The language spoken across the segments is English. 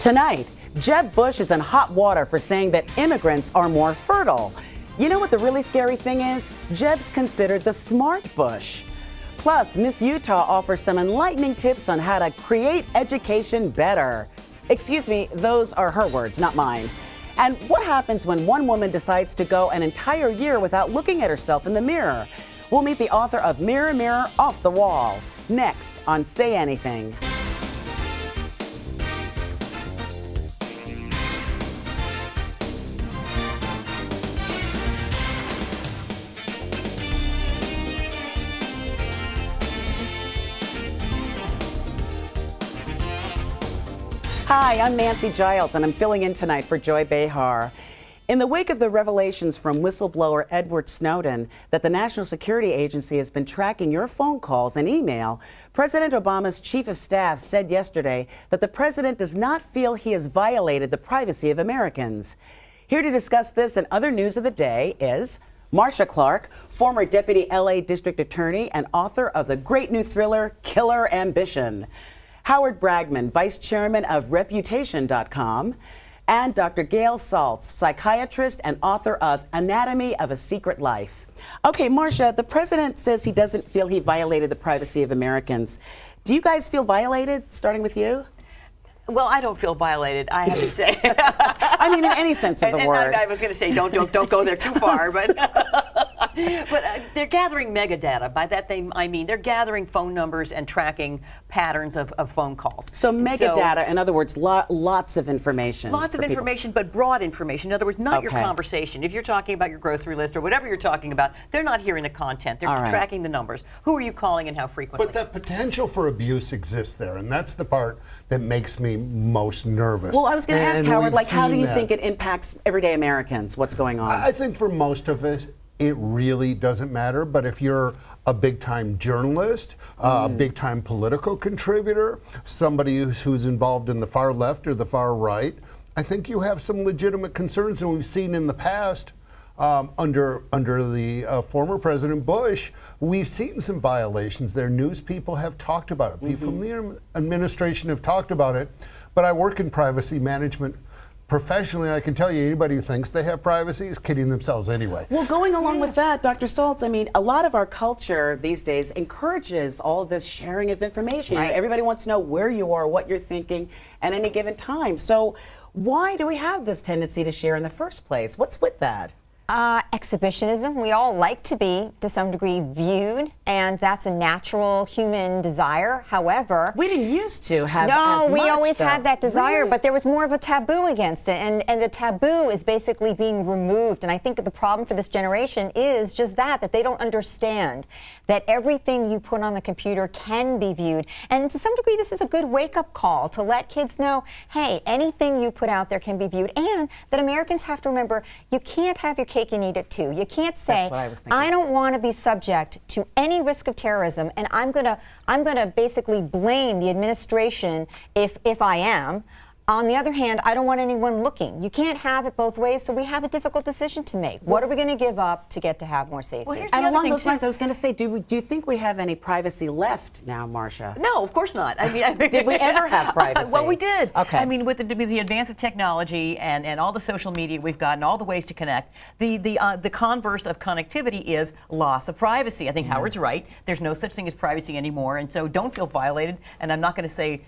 Tonight, Jeb Bush is in hot water for saying that immigrants are more fertile. You know what the really scary thing is? Jeb's considered the smart Bush. Plus, Miss Utah offers some enlightening tips on how to create education better. Excuse me, those are her words, not mine. And what happens when one woman decides to go an entire year without looking at herself in the mirror? We'll meet the author of Mirror, Mirror, Off the Wall, next on Say Anything. Hi, I'm Nancy Giles, and I'm filling in tonight for Joy Behar. In the wake of the revelations from whistleblower Edward Snowden that the National Security Agency has been tracking your phone calls and email, President Obama's chief of staff said yesterday that the president does not feel he has violated the privacy of Americans. Here to discuss this and other news of the day is Marcia Clark, former Deputy LA District Attorney and author of the great new thriller Killer Ambition. Howard Bragman, Vice Chairman of Reputation.com, and Dr. Gail Saltz, psychiatrist and author of Anatomy of a Secret Life. Okay, Marcia, the president says he doesn't feel he violated the privacy of Americans. Do you guys feel violated, starting with you? Well, I don't feel violated, I have to say. I mean, in any sense of the word. I was going to say, don't go there too far, but they're gathering megadata. By that I mean they're gathering phone numbers and tracking patterns of phone calls. So megadata, in other words, lots of information. Lots of information, but broad information. In other words, not your conversation. If you're talking about your grocery list or whatever you're talking about, they're not hearing the content. They're tracking the numbers. Who are you calling and how frequently? But that potential for abuse exists there, and that's the part that makes me most nervous. Well, I was going to ask Howard, like, how do you think it impacts everyday Americans? What's going on? I think for most of us, it really doesn't matter. But if you're a big-time journalist, a big-time political contributor, somebody who's involved in the far left or the far right, I think you have some legitimate concerns. And we've seen in the past, under the former President Bush, we've seen some violations there. News people have talked about it. People from the administration have talked about it. But I work in privacy management professionally, and I can tell you anybody who thinks they have privacy is kidding themselves anyway. Well, going along with that, Dr. Saltz, I mean, a lot of our culture these days encourages all this sharing of information. Right. You know, everybody wants to know where you are, what you're thinking at any given time. So why do we have this tendency to share in the first place? What's with that? Exhibitionism. We all like to be, to some degree, viewed, and that's a natural human desire. However, we didn't used to have no, as much, we always though. had that desire, Really? but there was more of a taboo against it, and the taboo is basically being removed. And I think the problem for this generation is just that they don't understand that everything you put on the computer can be viewed. And to some degree, this is a good wake-up call to let kids know, hey, anything you put out there can be viewed, and that Americans have to remember, you can't have your cake and eat it too. You can't say, I don't want to be subject to any risk of terrorism, and I'm gonna basically blame the administration if I am. On the other hand, I don't want anyone looking. You can't have it both ways, so we have a difficult decision to make. What are we going to give up to get to have more safety? Well, and along those lines, I was going to say, do you think we have any privacy left now, Marcia? No, of course not. I mean, did we ever have privacy? Well, we did. Okay. I mean, with the advance of technology and all the social media we've got and all the ways to connect, the converse of connectivity is loss of privacy. I think Howard's right. There's no such thing as privacy anymore, and so don't feel violated. And I'm not going to say,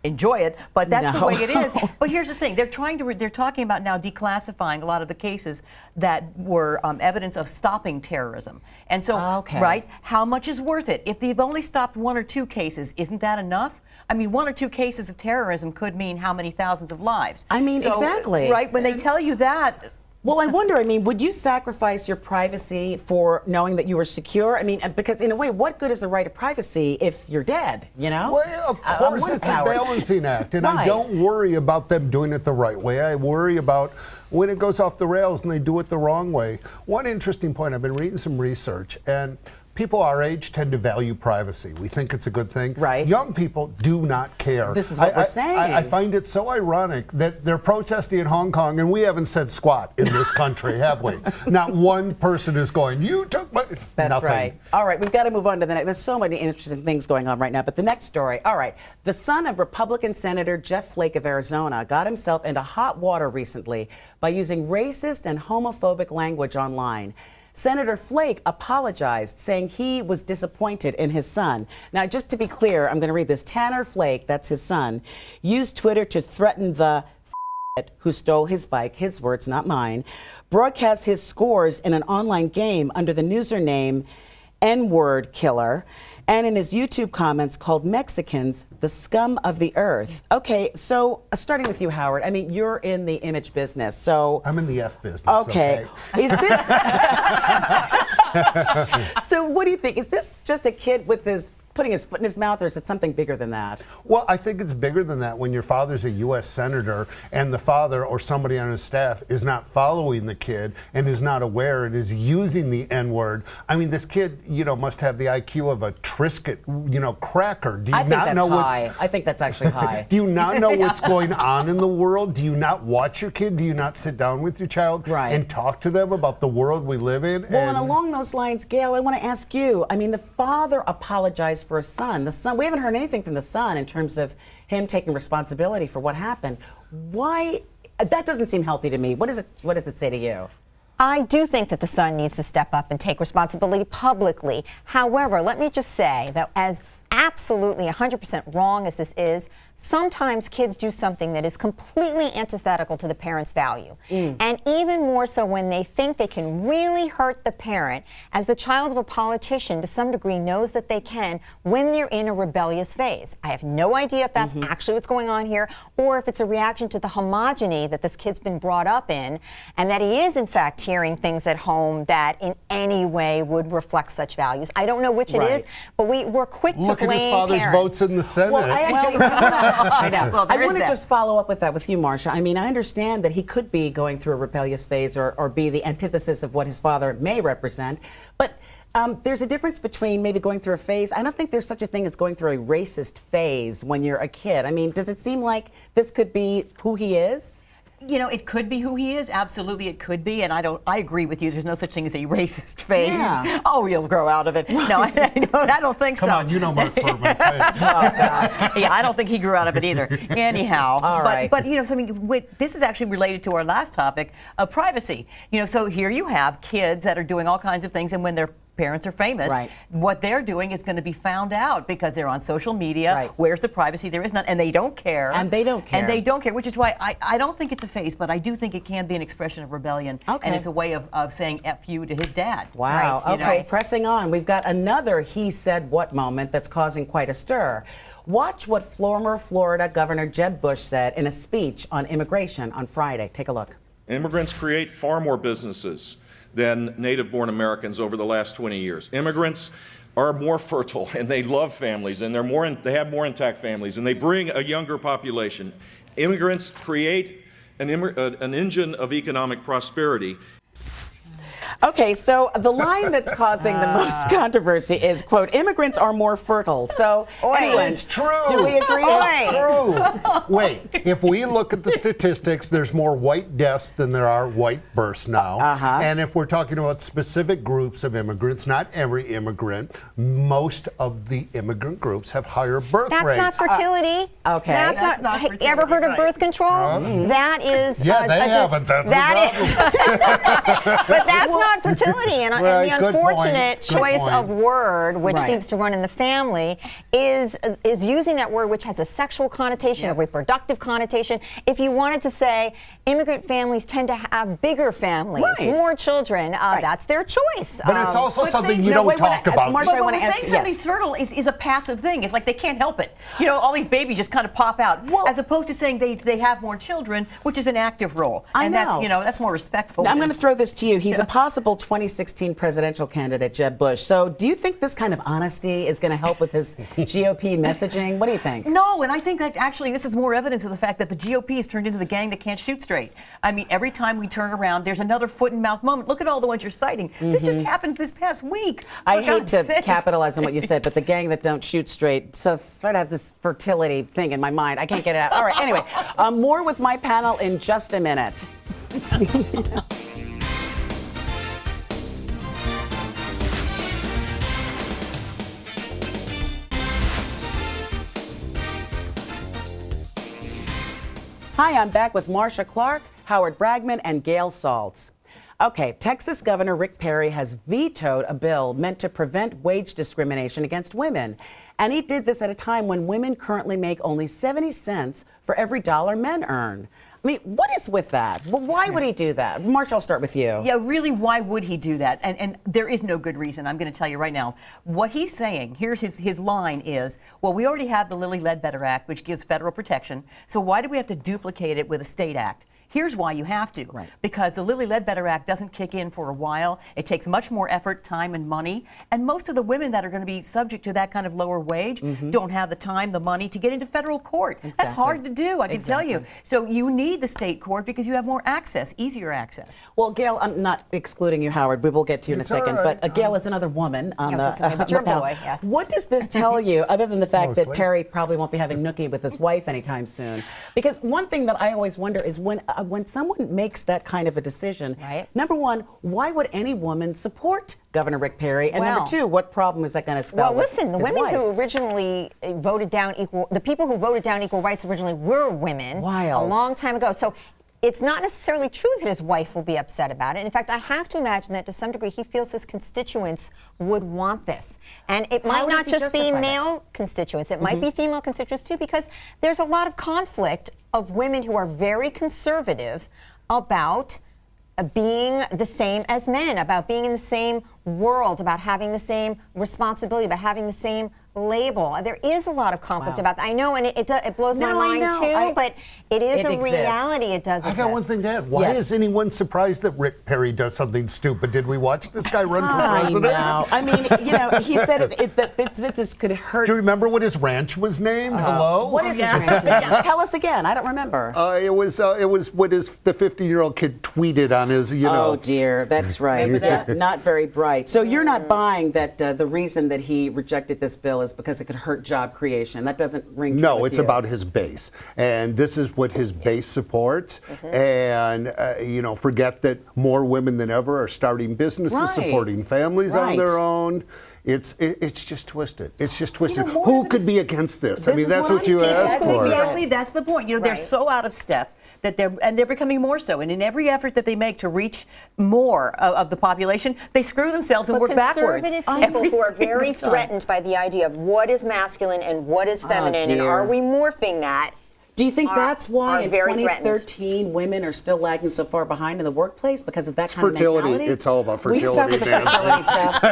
enjoy it, but that's the way it is. But here's the thing: they're talking about now declassifying a lot of the cases that were evidence of stopping terrorism. And so, right, how much is worth it? If they've only stopped 1 or 2 cases, isn't that enough? I mean, 1 or 2 cases of terrorism could mean how many thousands of lives? I mean, so, exactly. Right, when they tell you that. Well, I wonder, would you sacrifice your privacy for knowing that you were secure? I mean, because in a way, what good is the right of privacy if you're dead, Well, of course it's a balancing act, and I don't worry about them doing it the right way. I worry about when it goes off the rails and they do it the wrong way. One interesting point, I've been reading some research, and people our age tend to value privacy. We think it's a good thing. Right. Young people do not care. This is what we're saying. I find it so ironic that they're protesting in Hong Kong, and we haven't said squat in this country, have we? Not one person is going, you took my... That's Nothing. right. All right, we've got to move on to the next. There's so many interesting things going on right now, but the next story. All right, the son of Republican Senator Jeff Flake of Arizona got himself into hot water recently by using racist and homophobic language online. Senator Flake apologized, saying he was disappointed in his son. Now, just to be clear, I'm going to read this. Tanner Flake, that's his son, used Twitter to threaten the who stole his bike, his words, not mine, broadcast his scores in an online game under the username N-word killer, and in his YouTube comments called Mexicans the scum of the earth. Okay, so starting with you, Howard. I mean, you're in the image business, so I'm in the F business. Okay. Is this So what do you think? Is this just a kid with his putting his foot in his mouth, or is it something bigger than that? Well, I think it's bigger than that when your father's a U.S. senator and the father or somebody on his staff is not following the kid and is not aware and is using the N-word. I mean, this kid, must have the IQ of a Triscuit, cracker. Do you I think not that's know high. I think that's actually high. Do you not know what's going on in the world? Do you not watch your kid? Do you not sit down with your child and talk to them about the world we live in? Well, and along those lines, Gail, I want to ask you, I mean, the father apologized for his son. The son, we haven't heard anything from the son in terms of him taking responsibility for what happened. Why? That doesn't seem healthy to me. What does it say to you? I do think that the son needs to step up and take responsibility publicly. However, let me just say that as absolutely 100% wrong as this is, sometimes kids do something that is completely antithetical to the parent's value. And even more so when they think they can really hurt the parent, as the child of a politician to some degree knows that they can when they're in a rebellious phase. I have no idea if that's actually what's going on here, or if it's a reaction to the homogeny that this kid's been brought up in, and that he is in fact hearing things at home that in any way would reflect such values. I don't know which it is, but we're quick to look blame at his father's parents. votes in the Senate. Well, I actually I know. Well, I there is want to that. just follow up with that with you, Marcia. I mean, I understand that he could be going through a rebellious phase or be the antithesis of what his father may represent, but there's a difference between maybe going through a phase. I don't think there's such a thing as going through a racist phase when you're a kid. I mean, does it seem like this could be who he is? It could be who he is. Absolutely, it could be. And I agree with you. There's no such thing as a racist phase. Yeah. Oh, you'll grow out of it. No, I don't think so. Come on, you know Mark Furman. Hey. Yeah, I don't think he grew out of it either. Anyhow, All right. but this is actually related to our last topic of privacy. So here you have kids that are doing all kinds of things, and when their parents are famous, what they're doing is going to be found out because they're on social media. Where's the privacy? There is none, and they don't care. And they don't care. Which is why I don't think it's a phase, but I do think it can be an expression of rebellion, and it's a way of saying F you to his dad. Wow. Okay, pressing on. We've got another he said what moment that's causing quite a stir. Watch what former Florida Governor Jeb Bush said in a speech on immigration on Friday. Take a look. Immigrants create far more businesses than native-born Americans over the last 20 years. Immigrants are more fertile, and they love families, and they have more intact families, and they bring a younger population. Immigrants create an engine of economic prosperity. Okay, so the line that's causing the most controversy is, quote, immigrants are more fertile. So, anyone, it's true. Do we agree? It's true. Wait, if we look at the statistics, there's more white deaths than there are white births now. And if we're talking about specific groups of immigrants, not every immigrant, most of the immigrant groups have higher birth rates. That's not fertility. Okay. That's not fertility. Ever heard of birth control? That is. Yeah, they haven't. That's the problem. But that's not fertility. And Right, the good unfortunate point. Good choice point. of word, which seems to run in the family, is using that word which has a sexual connotation, a reproductive connotation. If you wanted to say immigrant families tend to have bigger families, more children, that's their choice. But it's also something you don't talk about. Marcia, I But want to ask saying you. something's fertile is a passive thing. It's like they can't help it. All these babies just kind of pop out, as opposed to saying they have more children, which is an active role. I and know. that's more respectful. I'm going to throw this to you. He's a possible possible 2016 presidential candidate, Jeb Bush. So do you think this kind of honesty is going to help with his GOP messaging? What do you think? No, and I think that actually this is more evidence of the fact that the GOP has turned into the gang that can't shoot straight. I mean, every time we turn around, there's another foot and mouth moment. Look at all the ones you're citing. This just happened this past week. I hate to capitalize on what you said, but the gang that don't shoot straight sort of have this fertility thing in my mind. I can't get it out. All right, anyway, more with my panel in just a minute. Hi, I'm back with Marcia Clark, Howard Bragman, and Gail Saltz. Okay, Texas Governor Rick Perry has vetoed a bill meant to prevent wage discrimination against women. And he did this at a time when women currently make only 70 cents for every dollar men earn. I mean, what is with that? Well, why would he do that? Marcia, I'll start with you. Yeah, really, why would he do that? And there is no good reason. I'm going to tell you right now. What he's saying, here's his line is, well, we already have the Lilly Ledbetter Act, which gives federal protection, so why do we have to duplicate it with a state act? Here's why you have to. Right. Because the Lilly Ledbetter Act doesn't kick in for a while. It takes much more effort, time, and money. And most of the women that are going to be subject to that kind of lower wage don't have the time, the money to get into federal court. Exactly. That's hard to do, I can tell you. So you need the state court because you have more access, easier access. Well, Gail, I'm not excluding you, Howard. We will get to you in a It's all second. right. But Gail is another woman on but you're a panel. boy, yes. What does this tell you, other than the fact that Mostly. Perry probably won't be having nookie with his wife anytime soon? Because one thing that I always wonder is when someone makes that kind of a decision, Right. number one, why would any woman support Governor Rick Perry? And Well- number two, what problem is that going to spell? Well, with listen, the his women wife? who originally voted down the people who voted down equal rights originally were women. Wild. A long time ago. So it's not necessarily true that his wife will be upset about it. In fact, I have to imagine that to some degree he feels his constituents would want this. And it might does not he just be justify that? male constituents, it might be female constituents too, because there's a lot of conflict of women who are very conservative about being the same as men, about being in the same world, about having the same responsibility, about having the same label. There is a lot of conflict about that. I know, and it blows my No, I mind know. too, but it is It a exists. reality. It does I exist. got one thing to add. Why Yes. is anyone surprised that Rick Perry does something stupid? Did we watch this guy run for I president? know. I mean, he said that this could hurt. Do you remember what his ranch was named? Hello? What is his name? Tell us again. I don't remember. It was what the 50-year-old kid tweeted on his, Oh dear, that's right. Remember that? Not very bright. So you're not buying that the reason that he rejected this bill is because it could hurt job creation. That doesn't ring true No, with it's you. about his base, and this is what his base supports. And forget that more women than ever are starting businesses, Right. supporting families on Right. their own. It's just twisted. It's just twisted. more Who than could this- be against this? I this mean, is that's what what I'm you saying. ask That's for. Exactly, that's the point. They're Right. so out of step that they're becoming more so. And in every effort that they make to reach more of the population, they screw themselves and But work backwards. conservative people who are Every very single time. threatened by the idea of what is masculine and what is feminine, and dear. are we morphing that? Do you think that's why are in very threatened. 2013 women are still lagging so far behind in the workplace because of that kind fertility. of mentality? It's all about Will you stop with the fertility, fertility stuff?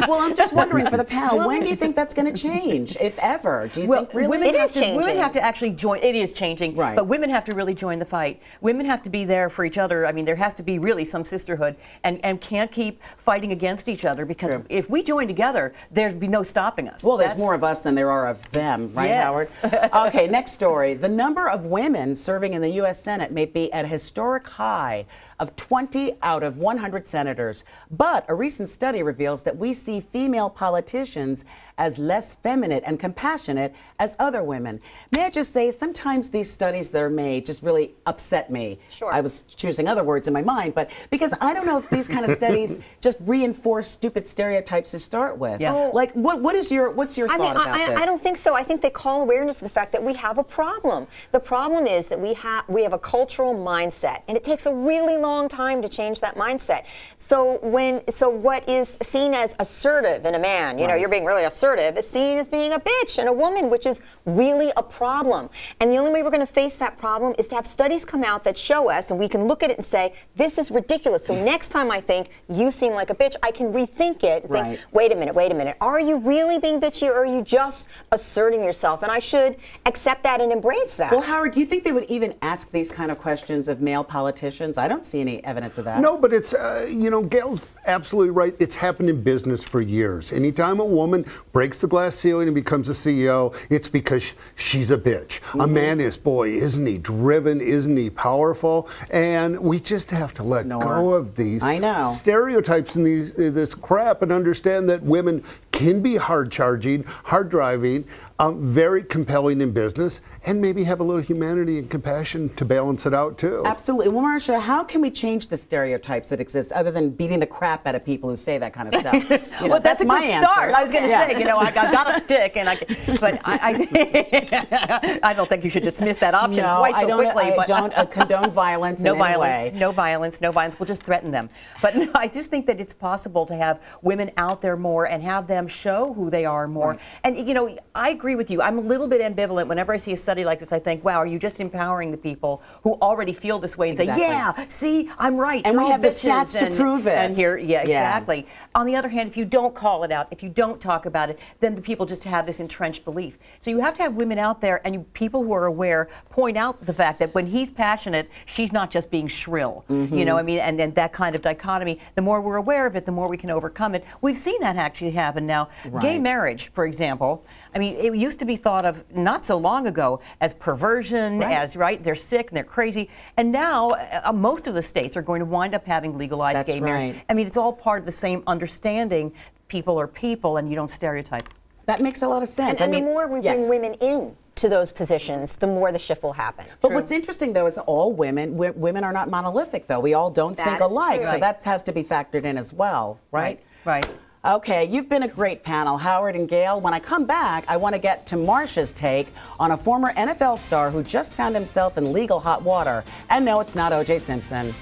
Well, I'm just wondering for the panel, when do you think that's going to change, if ever? Do you think really? women It have is to, women changing. have to actually join. It is changing, Right. but women have to really join the fight. Women have to be there for each other. I mean, there has to be really some sisterhood, and can't keep fighting against each other, because True. if we join together, there'd be no stopping us. Well, there's That's- more of us than there are of them, right, Yes. Howard? Okay, next story. The number of women serving in the U.S. Senate may be at a historic high of 20 out of 100 senators. But a recent study reveals that we see female politicians as less feminine and compassionate as other women. May I just say, sometimes these studies that are made just really upset me. Sure. I was choosing other words in my mind, but because I don't know if these kind of studies just reinforce stupid stereotypes to start with. Yeah. Oh. Like, what's your thought about this? I don't think so. I think they call awareness of the fact that we have a problem. The problem is that we have a cultural mindset, and it takes a really long time to change that mindset. So what is seen as assertive in a man, you're being really assertive, is seen as being a bitch in a woman, which is really a problem. And the only way we're going to face that problem is to have studies come out that show us, and we can look at it and say, this is ridiculous. So next time I think you seem like a bitch, I can rethink it and Right. think, wait a minute. Are you really being bitchy, or are you just asserting yourself? And I should accept that and embrace that. Well, Howard, do you think they would even ask these kind of questions of male politicians? I don't see see any evidence of that. No, but it's, Gail's absolutely right. It's happened in business for years. Anytime a woman breaks the glass ceiling and becomes a CEO, it's because she's a bitch. A man is, boy, isn't he driven? Isn't he powerful? And we just have to let go of these stereotypes and this crap and understand that women can be hard charging, hard driving, very compelling in business, and maybe have a little humanity and compassion to balance it out too. Absolutely. Well, Marcia, how can we change the stereotypes that exist other than beating the crap out of people who say that kind of stuff? Well, that's a my good answer. start. I was going to say, I got a stick, but I don't think you should dismiss that option quite so quickly. I don't condone violence no in any violence, way. no violence, no violence. We'll just threaten them. But no, I just think that it's possible to have women out there more and have them show who they are more. Right. And, I agree with you. I'm a little bit ambivalent. Whenever I see a study like this, I think, wow, are you just empowering the people who already feel this way and say, yeah, see, I'm right. And we have the stats to prove it. And here, exactly. On the other hand, if you don't call it out, if you don't talk about it, then the people just have this entrenched belief. So you have to have women out there and people who are aware point out the fact that when he's passionate, she's not just being shrill. And then that kind of dichotomy, the more we're aware of it, the more we can overcome it. We've seen that actually happen now. Right. Gay marriage, for example, it used to be thought of not so long ago as perversion, as they're sick and they're crazy. And now most of the states are going to wind up having legalized gay marriage. It's all part of the same understanding. People are people and you don't stereotype. That makes a lot of sense. And the more we bring women in to those positions, the more the shift will happen. But what's interesting, though, is all women are not monolithic, though. We all don't think alike. So that has to be factored in as well, right? Right. Okay, you've been a great panel, Howard and Gail. When I come back, I want to get to Marcia's take on a former NFL star who just found himself in legal hot water. And no, it's not O.J. Simpson.